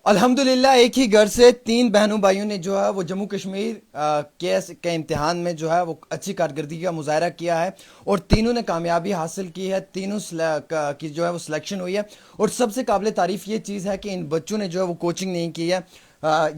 अल्हम्दुलिल्लाह एक ही घर से तीन बहनों भाइयों ने जो है वो जम्मू कश्मीर केएस के इम्तिहान में जो है वो अच्छी कारकर्दगी का मुजाहरा किया है और तीनों ने कामयाबी हासिल की है। तीनों की जो है वो सिलेक्शन हुई है और सबसे काबिल तारीफ ये चीज़ है कि इन बच्चों ने जो है वो कोचिंग नहीं की है।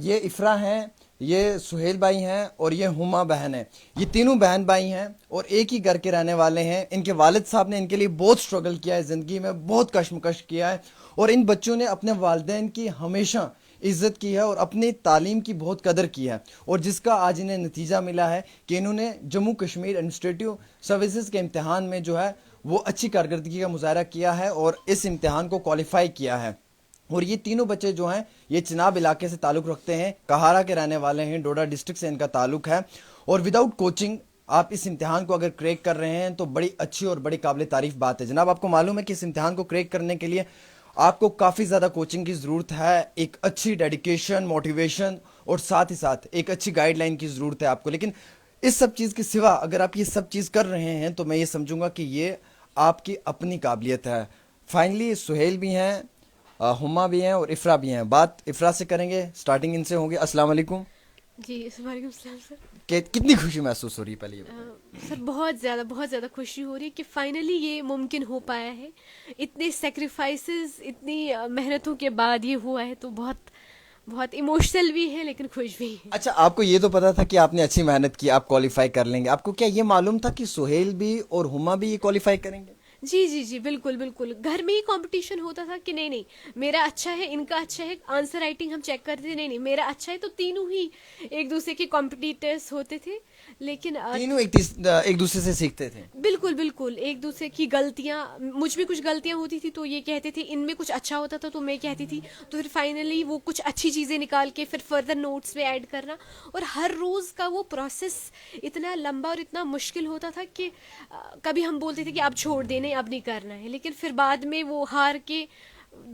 ये इफ़रा हैं, ये सुहेल भाई हैं और ये हुमा बहन है। ये तीनों बहन भाई हैं और एक ही घर के रहने वाले हैं। इनके वालिद साहब ने इनके लिए बहुत स्ट्रगल किया है, ज़िंदगी में बहुत कशमकश किया है और इन बच्चों ने अपने वालिदैन की हमेशा इज़्ज़त की है और अपनी तालीम की बहुत कदर की है और जिसका आज इन्हें नतीजा मिला है कि इन्होंने जम्मू कश्मीर एडमिनिस्ट्रेटिव सर्विसेज के इम्तिहान में जो है वो अच्छी कारकर्दगी का मुजाहरा किया है और इस इम्तिहान को क्वालिफाई किया है। और ये तीनों बच्चे जो हैं ये चिनाब इलाके से ताल्लुक़ रखते हैं, कहारा के रहने वाले हैं, डोडा डिस्ट्रिक्ट से इनका ताल्लुक़ है और विदाउट कोचिंग आप इस इम्तिहान को अगर क्रैक कर रहे हैं तो बड़ी अच्छी और बड़ी काबिल तारीफ बात है। जनाब, आपको मालूम है कि इस इम्तिहान को क्रैक करने के लिए आपको काफ़ी ज़्यादा कोचिंग की ज़रूरत है, एक अच्छी डेडिकेशन, मोटिवेशन और साथ ही साथ एक अच्छी गाइडलाइन की ज़रूरत है आपको। लेकिन इस सब चीज़ के सिवा अगर आप ये सब चीज़ कर रहे हैं तो मैं ये समझूंगा कि ये आपकी अपनी काबिलियत है। फाइनली सुहेल भी हैं, हुमा भी हैं और इफ़रा भी हैं। बात इफ़रा से करेंगे, स्टार्टिंग इनसे होगी। अस्सलाम वालेकुम। जी, वालेकुम सलाम सर। कितनी खुशी महसूस हो रही है पहले ये बताइए। सर बहुत ज़्यादा खुशी हो रही है कि फाइनली ये मुमकिन हो पाया है। इतने सेक्रीफाइसेस, इतनी मेहनतों के बाद ये हुआ है, तो बहुत बहुत इमोशनल भी है लेकिन खुश भी है। अच्छा, आपको ये तो पता था कि आपने अच्छी मेहनत की, आप क्वालिफाई कर लेंगे। आपको क्या ये मालूम था कि सुहेल भी और हुमा भी ये क्वालिफाई करेंगे? जी जी जी, बिल्कुल बिल्कुल। घर में ही कंपटीशन होता था कि नहीं नहीं मेरा अच्छा है, इनका अच्छा है। आंसर राइटिंग हम चेक करते थे, नहीं नहीं मेरा अच्छा है, तो तीनों ही एक दूसरे के कॉम्पिटिटर्स होते थे। लेकिन तीनों एक दूसरे से सीखते थे। बिल्कुल बिल्कुल, एक दूसरे की गलतियां, मुझ में कुछ गलतियां होती थी तो ये कहते थे, इनमें कुछ अच्छा होता था तो मैं कहती थी, तो फिर फाइनली वो कुछ अच्छी चीज़ें निकाल के फिर फर्दर नोट्स में ऐड करना। और हर रोज़ का वो प्रोसेस इतना लंबा और इतना मुश्किल होता था कि कभी हम बोलते थे कि अब छोड़ देने, अब नहीं करना है, लेकिन फिर बाद में वो हार के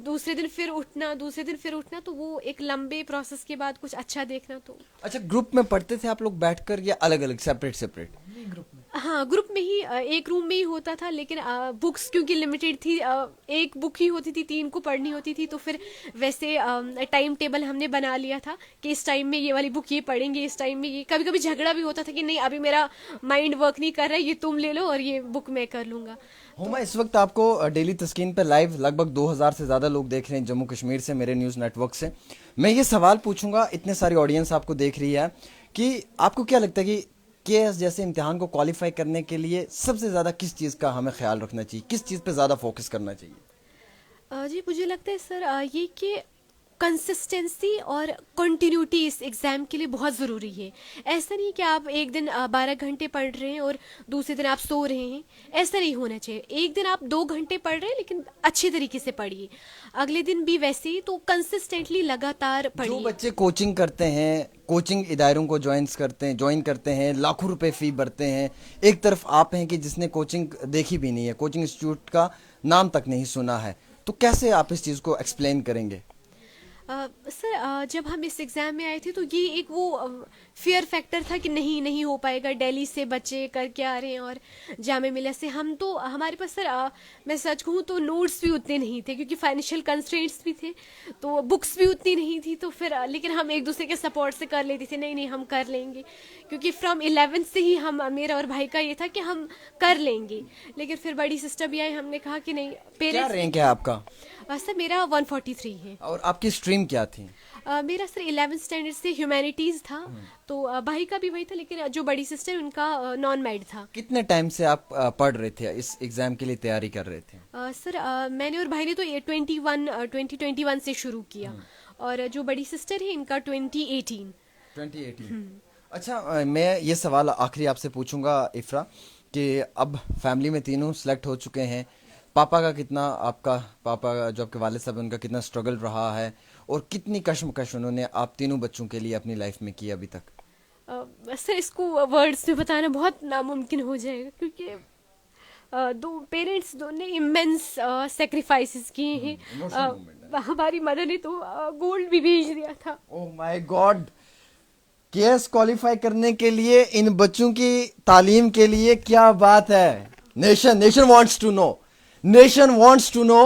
दूसरे दिन फिर उठना, दूसरे दिन फिर उठना, तो वो एक लंबे प्रोसेस के बाद कुछ अच्छा देखना। तो अच्छा, ग्रुप में पढ़ते थे आप लोग बैठकर या अलग अलग, सेपरेट सेपरेट? हाँ, ग्रुप में ही, एक रूम में ही होता था, लेकिन बुक्स क्योंकि लिमिटेड थी, एक बुक ही होती थी, 3 को पढ़नी होती थी, तो फिर वैसे टाइम टेबल हमने बना लिया था कि इस टाइम में ये वाली बुक ये पढ़ेंगे, इस टाइम में ये। कभी कभी झगड़ा भी होता था कि नहीं अभी मेरा माइंड वर्क नहीं कर रहा है, ये तुम ले लो और ये बुक मैं कर लूँगा। हुमा, इस वक्त आपको डेली तस्कीन पे लाइव लगभग 2000 से ज़्यादा लोग देख रहे हैं जम्मू कश्मीर से, मेरे न्यूज़ नेटवर्क से। मैं ये सवाल पूछूंगा, इतने सारी ऑडियंस आपको देख रही है, कि आपको क्या लगता है कि केएस जैसे इम्तिहान को क्वालिफाई करने के लिए सबसे ज़्यादा किस चीज़ का हमें ख्याल रखना चाहिए, किस चीज़ पे ज़्यादा फोकस करना चाहिए? जी, मुझे लगता है सर ये कि कंसिस्टेंसी और कंटिन्यूटी इस एग्ज़ाम के लिए बहुत ज़रूरी है। ऐसा नहीं कि आप एक दिन 12 घंटे पढ़ रहे हैं और दूसरे दिन आप सो रहे हैं, ऐसा नहीं होना चाहिए। एक दिन आप 2 घंटे पढ़ रहे हैं लेकिन अच्छे तरीके से पढ़िए, अगले दिन भी वैसे ही, तो कंसिस्टेंटली लगातार जो पढ़िए। बच्चे कोचिंग करते हैं, कोचिंग इदारों को ज्वाइन करते हैं, लाखों रुपए फ़ी भरते हैं, एक तरफ आप हैं कि जिसने कोचिंग देखी भी नहीं है, कोचिंग इंस्टीट्यूट का नाम तक नहीं सुना है, तो कैसे आप इस चीज़ को एक्सप्लेन करेंगे? सर जब हम इस एग्ज़ाम में आए थे तो ये एक वो फियर फैक्टर था कि नहीं नहीं हो पाएगा, दिल्ली से बच्चे करके आ रहे हैं और जामिया मिलिया से। हम तो, हमारे पास सर मैं सच कहूँ तो नोट्स भी उतने नहीं थे क्योंकि फाइनेंशियल कंस्ट्रेंट्स भी थे, तो बुक्स भी उतनी नहीं थी, तो फिर लेकिन हम एक दूसरे के सपोर्ट से कर लेते थे, नहीं नहीं हम कर लेंगे, क्योंकि फ्रॉम 11th से ही हम, मेरा और भाई का ये था कि हम कर लेंगे। लेकिन फिर बड़ी सिस्टर भी आई, हमने कहा कि नहीं, क्या पेरेंट्स। रैंक है आपका सर मेरा 143 है। और आपकी स्ट्रीम क्या थी? मेरा सर 11th स्टैंडर्ड से ह्यूमैनिटीज़ था, तो भाई का भी वही था, लेकिन जो बड़ी सिस्टर उनका नॉन मैड था। कितने टाइम से आप पढ़ रहे थे, इस एग्ज़ाम के लिए तैयारी कर रहे थे? सर मैंने और भाई ने तो ये 2021 से शुरू किया, और जो बड़ी सिस्टर है इनका 2018। 2018। अच्छा, मैं ये सवाल आखिरी आपसे पूछूंगा इफ़रा, कि अब फैमिली में तीनों सेलेक्ट हो चुके हैं, पापा का कितना, आपका पापा जो आपके वालिद साहब हैं, उनका कितना स्ट्रगल रहा है और कितनी कश्मकश उन्होंने आप तीनों बच्चों के लिए अपनी लाइफ में की अभी तक? सर इसको वर्ड्स में बताना बहुत नामुमकिन हो जाएगा, क्योंकि दो पेरेंट्स, दो ने इमेंस सेक्रीफाइसेस किए हैं। इमोशनल मोमेंट है। हमारी मदर ने तो गोल्ड भी भेज दिया था। Oh my God, KS qualify करने के लिए, इन बच्चों की तालीम के लिए, क्या बात है। Nation wants to know, nation wants to know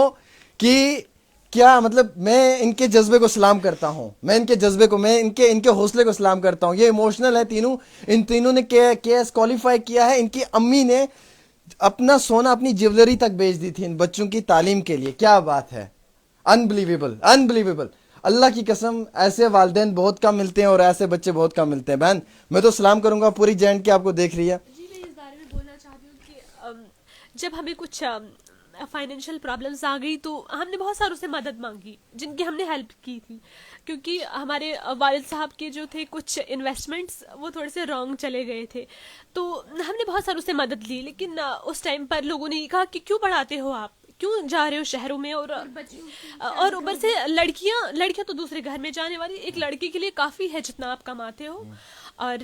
कि کیا مطلب میں ان کے جذبے کو سلام کرتا ہوں، میں ان کے جذبے کو، میں ان کے حوصلے کو سلام کرتا ہوں. یہ ایموشنل ہے تینوں. ان تینوں نے کے ایس کوالیفائی کیا ہے. ان کی امی نے اپنا سونا، اپنی جیولری تک بیچ دی تھی ان بچوں کی تعلیم کے لیے. کیا بات ہے، انبلیویبل انبلیویبل. اللہ کی قسم ایسے والدین بہت کم ملتے ہیں اور ایسے بچے بہت کم ملتے ہیں. بہن میں تو سلام کروں گا، پوری جینٹ کی آپ کو دیکھ رہی ہے. جی میں اس بارے میں بولنا چاہتی ہوں کہ جب ہمیں کچھ فائنینشیل پرابلمس آ گئی تو ہم نے بہت ساروں سے مدد مانگی جن کی ہم نے ہیلپ کی تھی، کیونکہ ہمارے والد صاحب کے جو تھے کچھ انویسٹمنٹس وہ تھوڑے سے رانگ چلے گئے تھے، تو ہم نے بہت ساروں سے مدد لی. لیکن اس ٹائم پر لوگوں نے یہ کہا کہ کیوں پڑھاتے ہو آپ، کیوں جا رہے ہو شہروں میں، اور اوپر سے لڑکیاں تو دوسرے گھر میں جانے والی، ایک لڑکی کے لیے کافی ہے جتنا آپ کماتے ہو. اور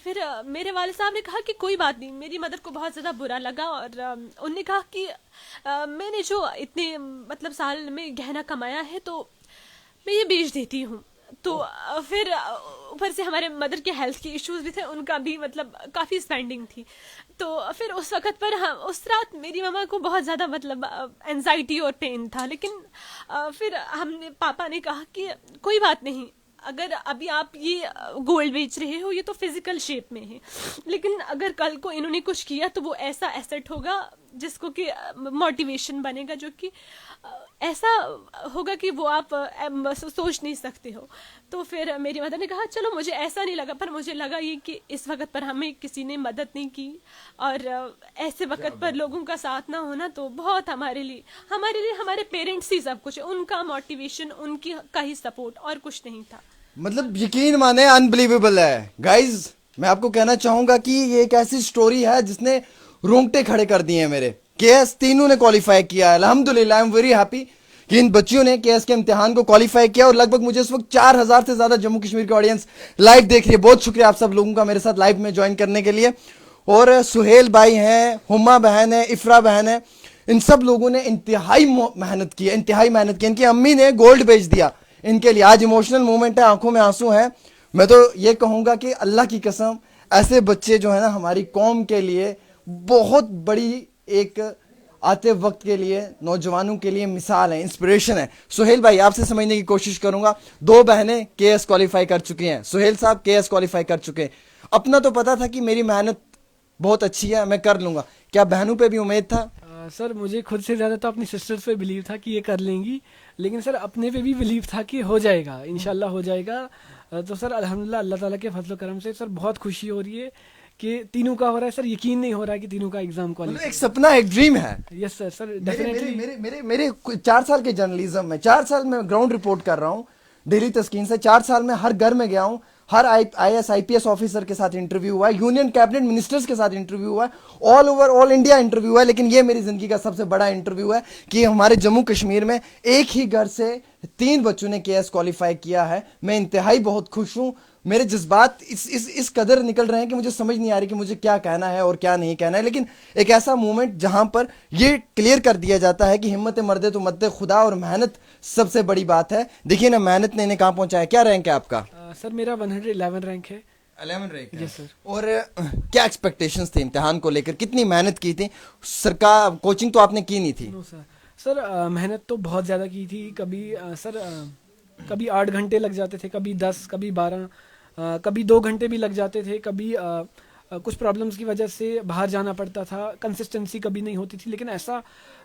پھر میرے والد صاحب نے کہا کہ کوئی بات نہیں. میری مدر کو بہت زیادہ برا لگا اور انہوں نے کہا کہ میں نے جو اتنے مطلب سال میں گہنا کمایا ہے تو میں یہ بیچ دیتی ہوں. تو پھر اوپر سے ہمارے مدر کے ہیلتھ کے ایشوز بھی تھے، ان کا بھی مطلب کافی اسپینڈنگ تھی. تو پھر اس وقت پر اس رات میری ماما کو بہت زیادہ مطلب اینزائٹی اور پین تھا. لیکن پھر پاپا نے کہا کہ کوئی بات نہیں، اگر ابھی آپ یہ گولڈ بیچ رہے ہو یہ تو فزیکل شیپ میں ہے، لیکن اگر کل کو انہوں نے کچھ کیا تو وہ ایسا ایسٹ ہوگا جس کو کہ موٹیویشن بنے گا، جو کہ ایسا ہوگا کہ وہ آپ سوچ نہیں سکتے ہو. تو پھر میری مدر نے کہا چلو، مجھے ایسا نہیں لگا، پر مجھے لگا یہ کہ اس وقت پر ہمیں کسی نے مدد نہیں کی، اور ایسے وقت پر لوگوں کا ساتھ نہ ہونا تو بہت ہمارے لیے ہمارے پیرنٹس ہی سب کچھ ہے، ان کا موٹیویشن، ان کی کا ہی سپورٹ، اور کچھ نہیں تھا. مطلب یقین مانے انبلیویبل ہے گائز. میں آپ کو کہنا چاہوں گا کہ یہ ایک ایسی سٹوری ہے جس نے رونگٹے کھڑے کر دیے ہیں میرے. کے ایس تینوں نے کوالیفائی کیا ہے، الحمدللہ. آئی ایم ویری ہیپی کہ ان بچیوں نے کے ایس کے امتحان کو کوالیفائی کیا. اور لگ بھگ مجھے اس وقت 4000 سے زیادہ جموں کشمیر کی آڈینس لائیو دیکھ رہی ہے. بہت شکریہ آپ سب لوگوں کا میرے ساتھ لائیو میں جوائن کرنے کے لیے. اور سہیل بھائی ہیں، ہما بہن ہے، افرا بہن ہے، ان سب لوگوں نے انتہائی محنت کی ہے، انتہائی محنت کی. ان کی امی نے گولڈ بیچ دیا ان کے لیے. آج ایموشنل مومنٹ ہے، آنکھوں میں آنسو ہیں. میں تو یہ کہوں گا کہ اللہ کی قسم ایسے بچے جو ہے نا ہماری قوم کے لیے بہت بڑی ایک آتے وقت کے لیے، نوجوانوں کے لیے مثال ہے، انسپریشن ہے. سہیل بھائی آپ سے سمجھنے کی کوشش کروں گا. 2 بہنیں کے ایس کوالیفائی کر چکی ہیں، سہیل صاحب کے ایس کوالیفائی کر چکے ہیں. اپنا تو پتا تھا کہ میری محنت بہت اچھی ہے، میں کر لوں گا. کیا بہنوں پہ بھی امید تھا؟ سر مجھے خود سے زیادہ تو اپنی سسٹرز پہ بلیو تھا کہ یہ کر لیں گی، لیکن سر اپنے پہ بھی بلیو تھا کہ ہو جائے گا، انشاءاللہ ہو جائے گا. تو سر الحمدللہ اللہ تعالیٰ کے فضل و کرم سے سر بہت خوشی ہو رہی ہے کہ تینوں کا ہو رہا ہے. سر یقین نہیں ہو رہا ہے کہ تینوں کا ایگزام مطلب ایک سپنا، ایک ڈریم ہے. یس سر. سر ڈیفینیٹلی میرے 4 سال کے جرنلزم میں 4 سال میں گراؤنڈ رپورٹ کر رہا ہوں ڈیلی تسکین سے. 4 سال میں ہر گھر میں گیا ہوں، ہر I S I P S officer کے ساتھ انٹرویو ہوا ہے، یونین کیبنٹ منسٹرز کے ساتھ انٹرویو ہوا ہے، آل انڈیا انٹرویو ہوا ہے. لیکن یہ میری زندگی کا سب سے بڑا انٹرویو ہے کہ ہمارے جموں کشمیر میں ایک ہی گھر سے 3 بچوں نے کے ایس کوالیفائی کیا ہے. میں انتہائی بہت خوش ہوں. میرے جذبات اس قدر نکل رہے ہیں کہ مجھے سمجھ نہیں آ رہی کہ مجھے کیا کہنا ہے اور کیا نہیں کہنا ہے. لیکن ایک ایسا مومنٹ جہاں پر یہ کلیئر کر دیا جاتا ہے کہ ہمت مردے تو مدد خدا، اور محنت سب سے بڑی بات ہے. دیکھیے نا محنت نے انہیں کہاں پہنچایا. کیا رینک ہے آپ کا؟ سر میرا 111 رینک ہے. 11 رینک ہے. Yes, sir. اور کیا ایکسپیکٹیشنز تھے امتحان کو لے کر؟ کتنی محنت کی تھی؟ سرکار کوچنگ تو آپ نے کی نہیں تھی؟ نو سر. سر محنت تو بہت زیادہ کی تھی. کبھی 8 گھنٹے لگ جاتے تھے، کبھی 10، کبھی 12، کبھی 2 گھنٹے بھی لگ جاتے تھے. کبھی کچھ پرابلمس کی وجہ سے باہر جانا پڑتا تھا، کنسسٹنسی کبھی نہیں ہوتی تھی. لیکن ایسا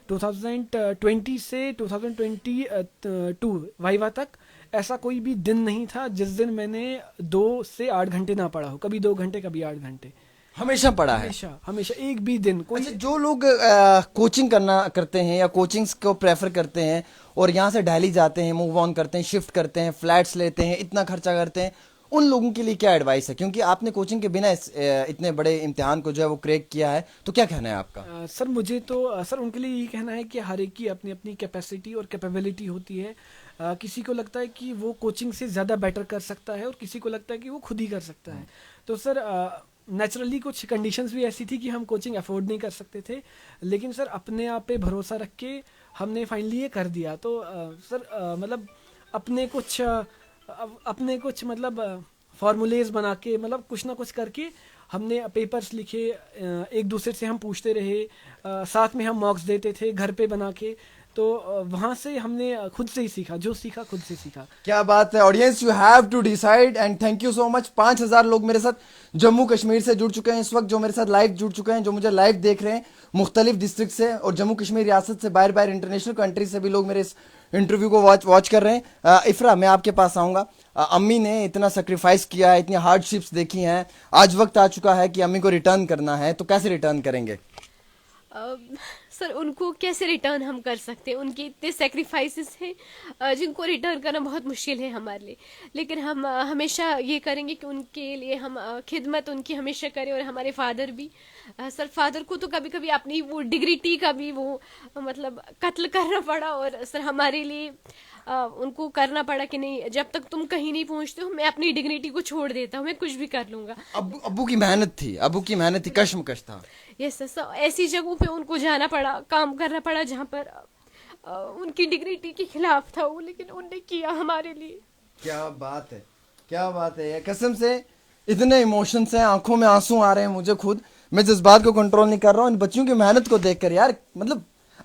2020 سے 2022 وائوا تک ایسا کوئی بھی دن نہیں تھا جس دن میں نے 2 سے 8 گھنٹے نہ پڑھا ہو. کبھی 2 گھنٹے، کبھی 8 گھنٹے. ہمیشہ پڑھا ہے؟ ہمیشہ ایک بھی دن کوئی. اچھا، جو لوگ کوچنگ کرتے ہیں یا کوچنگز کو پریفر کرتے ہیں اور یہاں سے دہلی جاتے ہیں، موو آن کرتے ہیں، شفٹ کرتے ہیں، فلیٹس لیتے ہیں، اتنا خرچہ کرتے ہیں، ان لوگوں کے لیے کیا ایڈوائس ہے؟ کیونکہ آپ نے کوچنگ کے بنا اتنے بڑے امتحان کو جو ہے وہ کریک کیا ہے، تو کیا کہنا ہے آپ کا؟ سر مجھے تو سر ان کے لیے یہی کہنا ہے کہ ہر ایک کی اپنی اپنی کیپیسٹی اور کیپیبلٹی ہوتی ہے. کسی کو لگتا ہے کہ وہ کوچنگ سے زیادہ بیٹر کر سکتا ہے اور کسی کو لگتا ہے کہ وہ خود ہی کر سکتا ہے. تو سر نیچرلی کچھ کنڈیشنز بھی ایسی تھی کہ ہم کوچنگ افورڈ نہیں کر سکتے تھے، لیکن سر اپنے آپ پہ بھروسہ رکھ کے ہم نے فائنلی یہ کر دیا. تو سر مطلب اپنے کچھ مطلب فارمولیز بنا کے، مطلب کچھ نہ کچھ کر کے ہم نے پیپرز لکھے، ایک دوسرے سے ہم پوچھتے رہے، ساتھ میں ہم مارکس دیتے تھے گھر پہ بنا کے. تو وہاں سے ہم نے خود سے ہی سیکھا، جو سیکھا خود سے سیکھا. کیا بات ہے audience, you have to decide and thank you so much. 5000 لوگ میرے ساتھ جموں کشمیر سے جڑ چکے ہیں اس وقت، جو میرے ساتھ لائیو جڑ چکے ہیں، جو مجھے لائیو دیکھ رہے ہیں مختلف ڈسٹرکٹ سے اور جموں کشمیر ریاست سے، باہر انٹرنیشنل کنٹری سے بھی لوگ میرے اس انٹرویو کو واچ کر رہے ہیں. افرا، میں آپ کے پاس آؤں گا. امی نے اتنا سیکریفائس کیا ہے، اتنی ہارڈ شپس دیکھی ہیں، آج وقت آ چکا ہے کہ امی کو ریٹرن کرنا ہے، تو کیسے ریٹرن کریں گے؟ سر ان کو کیسے ریٹرن ہم کر سکتے ہیں؟ ان کے اتنے سیکریفائسز ہیں جن کو ریٹرن کرنا بہت مشکل ہے ہمارے لیے، لیکن ہم ہمیشہ یہ کریں گے کہ ان کے لیے ہم خدمت ان کی ہمیشہ کریں. اور ہمارے فادر بھی، سر فادر کو تو کبھی کبھی اپنی وہ ڈگریٹی کا بھی وہ مطلب قتل کرنا پڑا، اور سر ہمارے لیے ان کو کرنا پڑا کہ نہیں، جب تک تم کہیں نہیں پہنچتے ہو میں اپنی ڈگنیٹی کو چھوڑ دیتا ہوں، میں کچھ بھی کر لوں گا. ابو کی محنت تھی، کشمکش تھا. یس سر، ایسی جگہوں پہ ان کو جانا پڑا، کام کرنا پڑا جہاں پر ان کی ڈگنیٹی کے خلاف تھا وہ، لیکن ان نے کیا ہمارے لیے. کیا بات ہے، کیا بات ہے. قسم سے اتنے ایموشنس ہیں، آنکھوں میں آنسو آ رہے ہیں مجھے خود، میں جذبات کو کنٹرول نہیں کر رہا ہوں ان بچوں کی محنت کو دیکھ کر. یار مطلب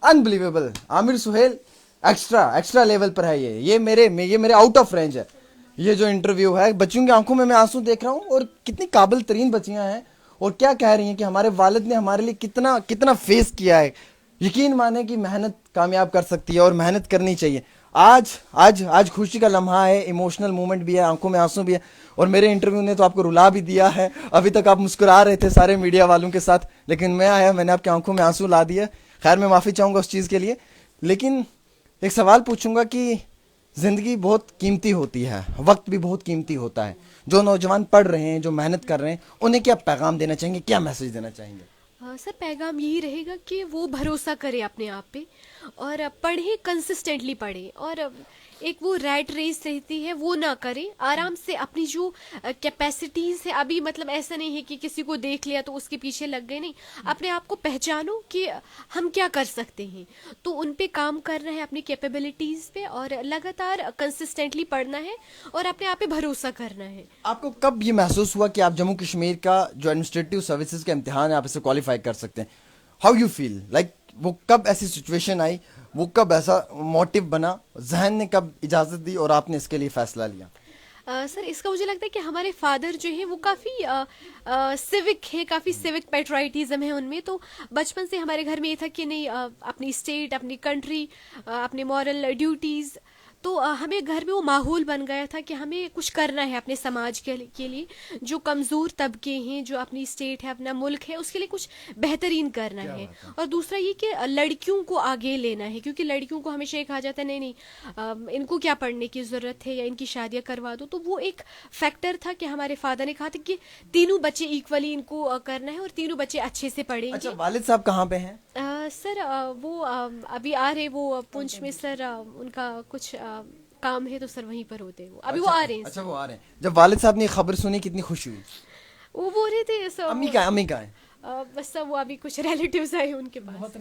انبلیویبل. عامر سہیل ایکسٹرا لیول پر ہے. یہ میرے آؤٹ آف رینج ہے یہ جو انٹرویو ہے. بچوں کی آنکھوں میں آنسو دیکھ رہا ہوں، اور کتنی قابل ترین بچیاں ہیں، اور کیا کہہ رہی ہیں کہ ہمارے والد نے ہمارے لیے کتنا فیس کیا ہے. یقین مانے کہ محنت کامیاب کر سکتی ہے اور محنت کرنی چاہیے. آج خوشی کا لمحہ ہے، ایموشنل مومنٹ بھی ہے، آنکھوں میں آنسو بھی ہے. اور میرے انٹرویو نے تو آپ کو رلا بھی دیا ہے. ابھی تک آپ مسکرا رہے تھے سارے میڈیا والوں کے ساتھ، لیکن میں نے آپ کی آنکھوں میں آنسو لا دیا. خیر میں معافی چاہوں گا اس چیز کے لیے. لیکن ایک سوال پوچھوں گا کہ زندگی بہت قیمتی ہوتی ہے، وقت بھی بہت قیمتی ہوتا ہے. جو نوجوان پڑھ رہے ہیں، جو محنت کر رہے ہیں، انہیں کیا پیغام دینا چاہیں گے، کیا میسج دینا چاہیں گے؟ سر پیغام یہی رہے گا کہ وہ بھروسہ کرے اپنے آپ پہ، اور پڑھیں، کنسسٹنٹلی پڑھیں، اور ایک وہ ریٹ ریس رہتی ہے وہ نہ کریں. آرام سے اپنی جو کیپیسٹیز ہے، ابھی مطلب ایسا نہیں ہے کہ کسی کو دیکھ لیا تو اس کے پیچھے لگ گئے، نہیں، اپنے آپ کو پہچانو کہ ہم کیا کر سکتے ہیں، تو ان پہ کام کرنا ہے، اپنی کیپیبلٹیز پہ، اور لگاتار کنسسٹنٹلی پڑھنا ہے اور اپنے آپ پہ بھروسہ کرنا ہے. آپ کو کب یہ محسوس ہوا کہ آپ جموں کشمیر کا جو ایڈمنسٹریٹو سروسز کا امتحان ہے آپ اسے کوالیفائی کر سکتے ہیں؟ ہاؤ یو فیل لائک، وہ کب ایسی سچویشن آئی، وہ کب ایسا موٹیو بنا، ذہن نے کب اجازت دی اور آپ نے اس کے لیے فیصلہ لیا؟ سر اس کا مجھے لگتا ہے کہ ہمارے فادر جو ہیں وہ کافی سیوک ہے، کافی سیوک پیٹرائٹزم ہے ان میں. تو بچپن سے ہمارے گھر میں یہ تھا کہ نہیں، اپنی اسٹیٹ، اپنی کنٹری، اپنے مورل ڈیوٹیز، تو ہمیں گھر میں وہ ماحول بن گیا تھا کہ ہمیں کچھ کرنا ہے اپنے سماج کے لیے، جو کمزور طبقے ہیں، جو اپنی اسٹیٹ ہے، اپنا ملک ہے، اس کے لیے کچھ بہترین کرنا ہے. اور دوسرا یہ کہ لڑکیوں کو آگے لینا ہے، کیونکہ لڑکیوں کو ہمیشہ یہ کہا جاتا ہے نہیں ان کو کیا پڑھنے کی ضرورت ہے، یا ان کی شادیاں کروا دو. تو وہ ایک فیکٹر تھا کہ ہمارے فادر نے کہا تھا کہ تینوں بچے ایکولی ان کو کرنا ہے، اور تینوں بچے اچھے سے پڑھیں گے. اچھا، والد صاحب کہاں پہ ہیں؟ سر وہ ابھی آ رہے، وہ پونچھ میں سر ان کا کچھ کام ہے، تو سر وہیں پر ہوتے ہیں وہ، ابھی وہ آ رہے ہیں. اچھا وہ آ رہے ہیں. جب والد صاحب نے یہ خبر سنی کتنی خوشی ہوئی؟ وہ بول رہے تھے سر، امی کا ہے؟ بس سر وہ ابھی کچھ ریلیٹیوز آئے ان کے پاس.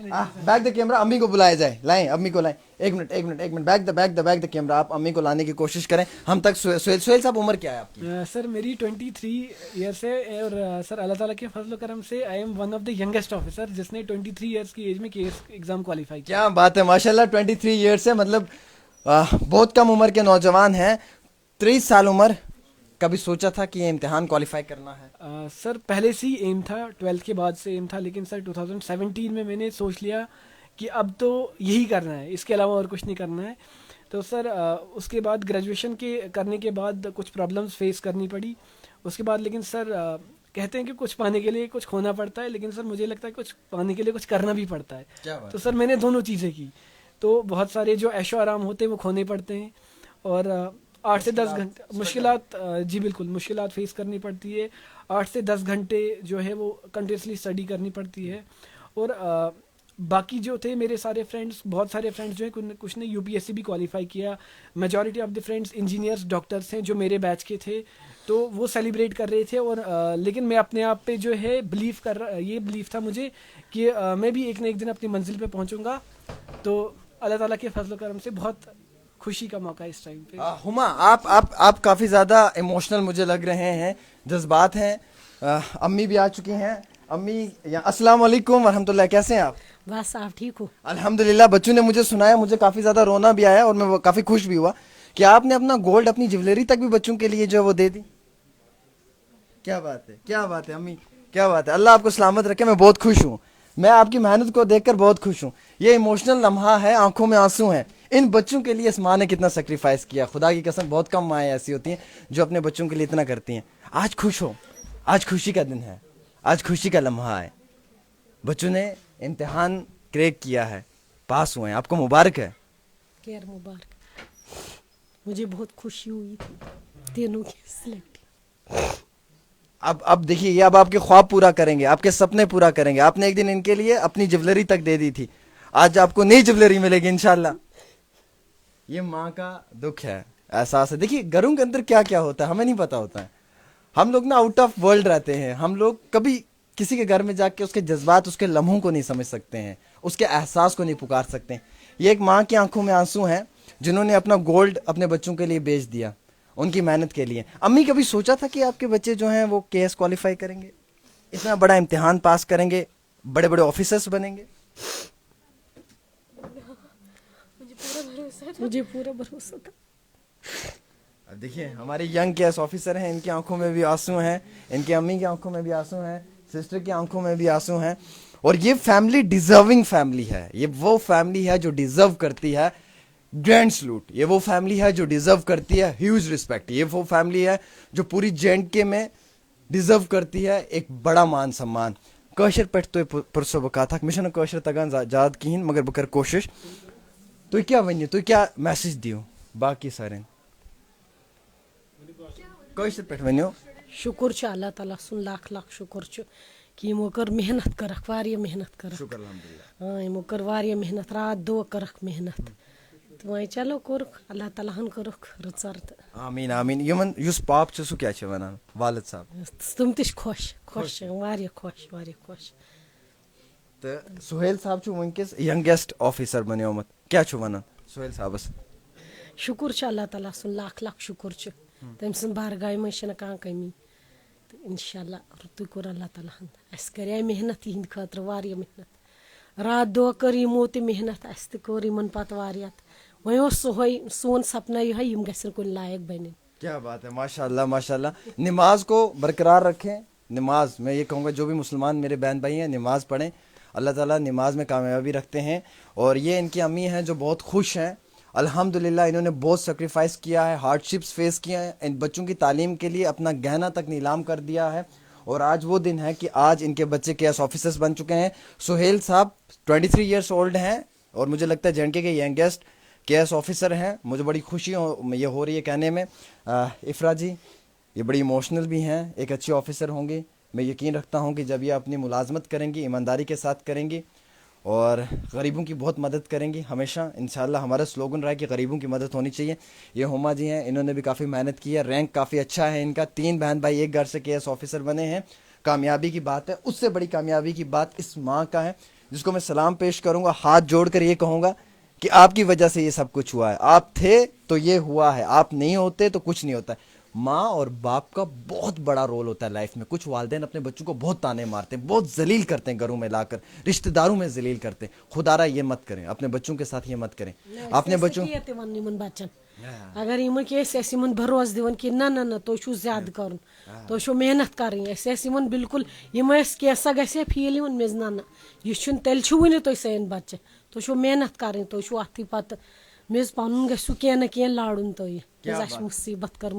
بیک دا کیمرہ، امی کو بلایا جائے، لائیں امی کو لائیں. ایک منٹ، بیک دا کیمرہ، آپ امی کو لانے کی کوشش کریں ہم تک. سہیل صاحب عمر کیا ہے آپ کی؟ سر میری 23 ایئرس ہے، اور سر اللہ تعالیٰ کے فضل و کرم سے I am one of the youngest officer جس نے 23 ایئرس کی ایج میں کیس ایگزام کوالیفائی کیا. کیا بات ہے، ماشاءاللہ 23 ایئرس ہے، مطلب بہت کم عمر کے نوجوان ہیں. 23 سال عمر، کبھی سوچا تھا کہ یہ امتحان کوالیفائی کرنا ہے؟ سر پہلے سے ہی ایم تھا، 12th کے بعد سے ایم تھا، لیکن سر 2017 میں نے سوچ لیا کہ اب تو یہی کرنا ہے، اس کے علاوہ اور کچھ نہیں کرنا ہے. تو سر اس کے بعد گریجویشن کے کرنے کے بعد کچھ پرابلمس فیس کرنی پڑی اس کے بعد. لیکن سر کہتے ہیں کہ کچھ پانے کے لیے کچھ کھونا پڑتا ہے، لیکن سر مجھے لگتا ہے کچھ پانے کے لیے کچھ کرنا بھی پڑتا ہے. تو سر میں نے دونوں چیزیں کی. تو بہت سارے جو عیش و آرام ہوتے ہیں وہ کھونے پڑتے ہیں، اور 8 سے 10 گھنٹے مشکلات، جی بالکل مشکلات فیس کرنی پڑتی ہے. 8 سے 10 گھنٹے جو ہے وہ کنٹینیوسلی اسٹڈی کرنی پڑتی ہے. اور باقی جو تھے میرے سارے فرینڈس، بہت سارے فرینڈس جو ہیں کچھ نے یو پی ایس سی بھی کوالیفائی کیا. Majority of the friends engineers, doctors ہیں جو میرے بیچ کے تھے، تو وہ سیلیبریٹ کر رہے تھے. اور لیکن میں اپنے آپ پہ جو ہے یہ بلیف تھا مجھے کہ میں بھی ایک نہ ایک دن اپنی منزل پہ پہنچوں گا. تو اللہ تعالیٰ کے فضل و کرم سے بہت خوشی کا موقع ہے اس ٹائم پہ. ہما، آپ کافی زیادہ ایموشنل مجھے لگ رہے ہیں، جذبات ہیں. امی بھی آ چکی ہیں. امی السلام علیکم ورحمۃ اللہ، کیسے ہیں آپ؟ बस आप ठीक हो? अल्हम्दुलिल्लाह, बच्चों ने मुझे सुनाया, मुझे काफी ज्यादा रोना भी आया और मैं काफी खुश भी हुआ कि आपने अपना गोल्ड, अपनी ज्वेलरी तक भी बच्चों के लिए जो है वो दे दी। क्या बात है, क्या बात है अम्मी, क्या बात है। अल्लाह आपको सलामत रखे, मैं बहुत खुश हूँ, मैं आपकी मेहनत को देखकर बहुत खुश हूँ। ये इमोशनल लम्हा है, आंखों में आंसू हैं। इन बच्चों के लिए इस माँ ने कितना सेक्रीफाइस किया, खुदा की कसम बहुत कम माएँ ऐसी होती हैं जो अपने बच्चों के लिए इतना करती हैं। आज खुश हो, आज खुशी का दिन है, आज खुशी का लम्हा है। बच्चों ने इम्तिहान क्रैक किया है, पास हुए हैं, आपको मुबारक है। खैर मुबारक, मुझे बहुत खुशी हुई थी तीनों के सिलेक्ट। अब देखिए, ये अब आपके ख्वाब पूरा करेंगे, आपके सपने पूरा करेंगे। आपने एक दिन इनके लिए अपनी ज्वेलरी तक दे दी थी, आज आपको नई ज्वेलरी मिलेगी इंशाल्लाह। ये माँ का दुख है, एहसास है। देखिए घरों के अंदर क्या क्या होता है हमें नहीं पता होता है। हम लोग ना आउट ऑफ वर्ल्ड रहते हैं, हम लोग कभी किसी के घर में जाके उसके जज्बात, उसके लम्हों को नहीं समझ सकते हैं, उसके एहसास को नहीं पुकार सकते हैं। ये एक माँ की आंखों में आंसू हैं जिन्होंने अपना गोल्ड अपने बच्चों के लिए बेच दिया, उनकी मेहनत के लिए। अम्मी कभी सोचा था कि आपके बच्चे जो हैं वो केएस क्वालिफाई करेंगे, इतना बड़ा इम्तिहान पास करेंगे, बड़े बड़े ऑफिसर्स बनेंगे? मुझे पूरा भरोसा था। अब देखिए हमारे यंग केएस ऑफिसर हैं, इनकी आंखों में भी आंसू हैं, इनकी अम्मी की आंखों में भी आंसू हैं, सिस्टर की आंखों में भी आंसू हैं। और ये फैमिली डिजर्विंग फैमिली है, ये वो फैमिली है जो डिजर्व करती है ग्रैंड सलूट, ये वो फैमिली है जो डिजर्व करती है ह्यूज रिस्पेक्ट, ये वो फैमिली है जो पूरी जेएंडके में डिजर्व करती है एक बड़ा मान सम्मान। कशर पे तो परसों बका था मिशन कशर तगान जाद कहीं मगर बकर कोशिश तो क्या वन तो क्या मैसेज दियो बाकी सारे कशर पे वनो। शुक्र छ अल्लाह ताला सुन, लाख लाख शुक्र छ कि यमो कर मेहनत करक, वारिया मेहनत करक। शुक्र अल्हम्दुलिल्लाह। हाँ यमो कर वारिया मेहनत, रात दो करक मेहनत। तो वही चलो कोरक अल्लाह ताला हन करक रचर। आमीन आमीन। यमन युस पाप छ सु क्या छ वनान वालिद साहब? तुम तिश खुश खुश वारिया खुश वारिया खुश। तो सुहेल साहब छु वंकिस यंगेस्ट ऑफिसर बन्योमत, क्या छु वनान सुहेल साहबस? शुक्र छ अल्लाह ताला सुन, लाख लाख शुक्र छ तम सुन बारगाह में छन कहां कमी। तो इंशाल्लाह रुतु कोर अल्लाह ताला हन अस करे मेहनत हिंद खातर वारिया मेहनत, रात दो कर यमो ते मेहनत अस त कोर यमन पत वारिया। वही सोहै सोन सपना यह यम गसन कोन लायक बने। क्या बात है, माशाल्लाह माशाल्लाह। नमाज को बरकरार रखें, नमाज मैं ये कहूँगा जो भी मुसलमान मेरे बहन भाई हैं नमाज पढ़ें, अल्लाह ताला नमाज में कामयाबी रखते हैं। और ये इनकी अम्मी हैं जो बहुत खुश हैं अल्हम्दुलिल्लाह, इन्होंने बहुत सेक्रीफाइस किया है, हार्डशिप्स फेस किए हैं, इन बच्चों की तालीम के लिए अपना गहना तक नीलाम कर दिया है। और आज वो दिन है कि आज इनके बच्चे केएस ऑफिसर्स बन चुके हैं। सुहेल साहब 23 ईयर्स ओल्ड हैं और मुझे लगता है जेएंडके के यंगेस्ट केएस ऑफिसर हैं। मुझे बड़ी खुशी ये हो रही है कहने में। इफ्रा जी ये बड़ी इमोशनल भी हैं, एक अच्छी ऑफिसर होंगी। मैं यकीन रखता हूँ कि जब ये अपनी मुलाजमत करेंगी ईमानदारी के साथ करेंगी और गरीबों की बहुत मदद करेंगी हमेशा इंशाल्लाह। हमारा स्लोगन रहा है कि गरीबों की मदद होनी चाहिए। ये हुमा जी हैं, इन्होंने भी काफ़ी मेहनत की है, रैंक काफ़ी अच्छा है इनका। 3 बहन भाई एक घर से केएस ऑफिसर बने हैं, कामयाबी की बात है। उससे बड़ी कामयाबी की बात इस माँ का है जिसको मैं सलाम पेश करूँगा, हाथ जोड़ कर ये कहूँगा कि आपकी वजह से ये सब कुछ हुआ है। आप थे तो ये हुआ है, आप नहीं होते तो कुछ नहीं होता है। माँ और बाप का बहुत बड़ा रोल होता है लाइफ में। कुछ वालिदैन अपने बच्चों को बहुत ताने मारते हैं, बहुत जलील करते हैं, घरों में लाकर रिश्तेदारों में जलील करते हैं। खुदारा ये मत करें, अपने बच्चों के साथ ये मत करें। अपने बच्चों बच्चन अगर यमन के यमन भरोस दिवन कि ना ना ना तो ज्यादा कर तो मेहनत कर बिल्कुल कैसा गसे फील मेज ना ना यह तेल वन तुम सन बच्चे तो मेहनत कर तो अथ पत मेज पन गु क्या ना क्या लाड़न तो मुसीबत कर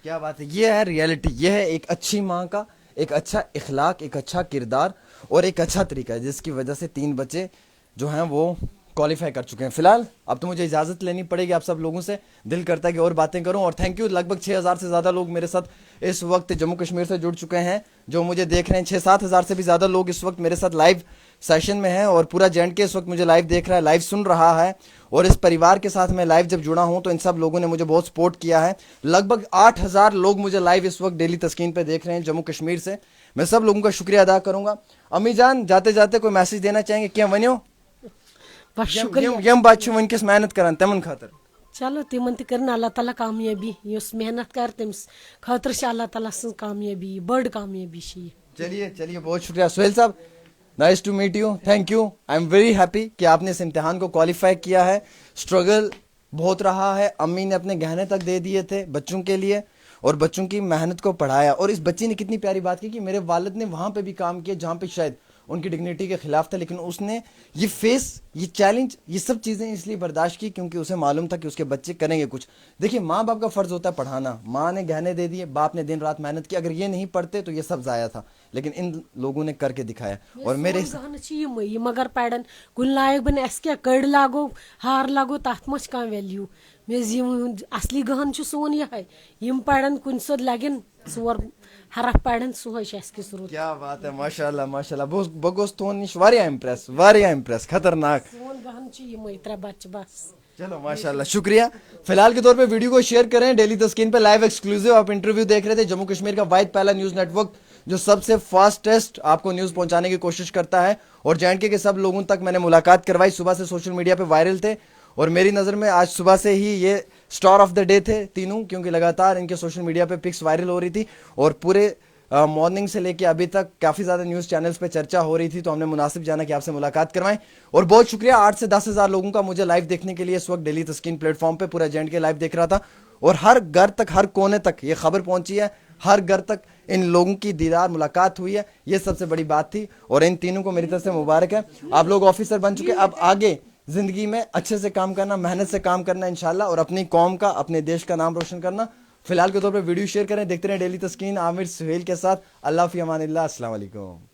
क्या बात है। ये है रियलिटी, ये है एक अच्छी माँ का एक अच्छा इखलाक, एक अच्छा किरदार और एक अच्छा तरीका है जिसकी वजह से 3 बच्चे जो हैं वो क्वालिफाई कर चुके हैं। फिलहाल अब तो मुझे इजाज़त लेनी पड़ेगी आप सब लोगों से, दिल करता है कि और बातें करूं। और थैंक यू, लगभग 6000 से ज़्यादा लोग मेरे साथ इस वक्त जम्मू कश्मीर से जुड़ चुके हैं जो मुझे देख रहे हैं। 6-7 हज़ार से भी ज़्यादा लोग इस वक्त मेरे साथ लाइव सेशन में हैं और पूरा जेएंडके इस वक्त मुझे लाइव देख रहा है, लाइव सुन रहा है। और इस परिवार के साथ मैं लाइव जब जुड़ा हूं तो इन सब लोगों ने मुझे बहुत सपोर्ट किया है। लगभग 8000 लोग मुझे लाइव इस वक्त डेली तस्कीन पे देख रहे हैं जम्मू कश्मीर से। मैं सब लोगों का शुक्रिया अदा करूंगा। अम्मी जान जाते जाते कोई मैसेज देना चाहेंगे? क्या वनो यम बात वनकस मेहनत करान तमन खातर? चलो तिमन कर अल्लाह ताला कामयाबी, मेहनत कर तमिस खातर अल्लाह ताला सं कामयाबी, बड़ कामयाबी। चलिए चलिए, बहुत शुक्रिया। सुहेल साहब nice to meet you, thank you. I am very happy कि आपने इस इम्तिहान को क्वालिफाई किया है। स्ट्रगल बहुत रहा है, अम्मी ने अपने गहने तक दे दिए थे बच्चों के लिए और बच्चों की मेहनत को पढ़ाया। और इस बच्ची ने कितनी प्यारी बात की कि मेरे वालिद ने वहाँ पे भी काम किया जहाँ पे शायद उनकी डिग्निटी के खिलाफ था, लेकिन उसने ये फेस, ये चैलेंज, ये सब चीज़ें इसलिए बर्दाश्त की क्योंकि उसे मालूम था कि उसके बच्चे करेंगे कुछ। देखिए, माँ बाप का फ़र्ज़ होता है पढ़ाना। माँ ने गहने दे दिए, बाप ने दिन रात मेहनत की, अगर ये नहीं पढ़ते तो ये सब ज़ाया था, लेकिन इन लोगों ने करके दिखाया। और मेरे मगर पड़न कुन लायक बन अस क्या कड़ लागो हार लागो तथ मच कह वैल्यू असली गहन सोन यह पड़न कुन सद लगन सोर हरफ पड़न सो रुत। क्या बात है, माशाल्लाह माशाल्लाह। बगोस तो निश वारिया इम्प्रेस खतरनाक सोन गहन त्रे बच बस। चलो माशाल्लाह, शुक्रिया। फिलहाल के तौर पे वीडियो को शेयर करें। डेली तस्कीन पे लाइव एक्सक्लूसिव आप इंटरव्यू देख रहे थे। जम्मू कश्मीर का वाहिद पहला न्यूज नेटवर्क जो सबसे फास्टेस्ट आपको न्यूज पहुंचाने की कोशिश करता है। और JNK के सब लोगों तक मैंने मुलाकात करवाई, सुबह से सोशल मीडिया पे वायरल थे और मेरी नज़र में आज सुबह से ही ये स्टार ऑफ द डे थे तीनों, क्योंकि लगातार इनके सोशल मीडिया पे पिक्स वायरल हो रही थी और पूरे मॉर्निंग से लेके अभी तक काफ़ी ज़्यादा न्यूज़ चैनल्स पे चर्चा हो रही थी। तो हमने मुनासिब जाना कि आपसे मुलाकात करवाएं। और बहुत शुक्रिया 8 से 10 हज़ार लोगों का मुझे लाइव देखने के लिए इस वक्त डेली तस्कीन प्लेटफॉर्म पे पूरा JNK लाइव देख रहा था और हर घर तक, हर कोने तक ये खबर पहुंची है, हर घर तक इन लोगों की दीदार मुलाकात हुई है। ये सबसे बड़ी बात थी और इन तीनों को मेरी तरफ से मुबारक है। आप लोग ऑफिसर बन चुके, अब आगे जिंदगी में अच्छे से काम करना, मेहनत से काम करना इंशाल्लाह, और अपनी कौम का, अपने देश का नाम रोशन करना। फिलहाल के तौर पे वीडियो शेयर करें, देखते रहे डेली तस्कीन आमिर सुहेल के साथ। अल्लाह फी अमानिल्लाह, अस्सलाम वालेकुम।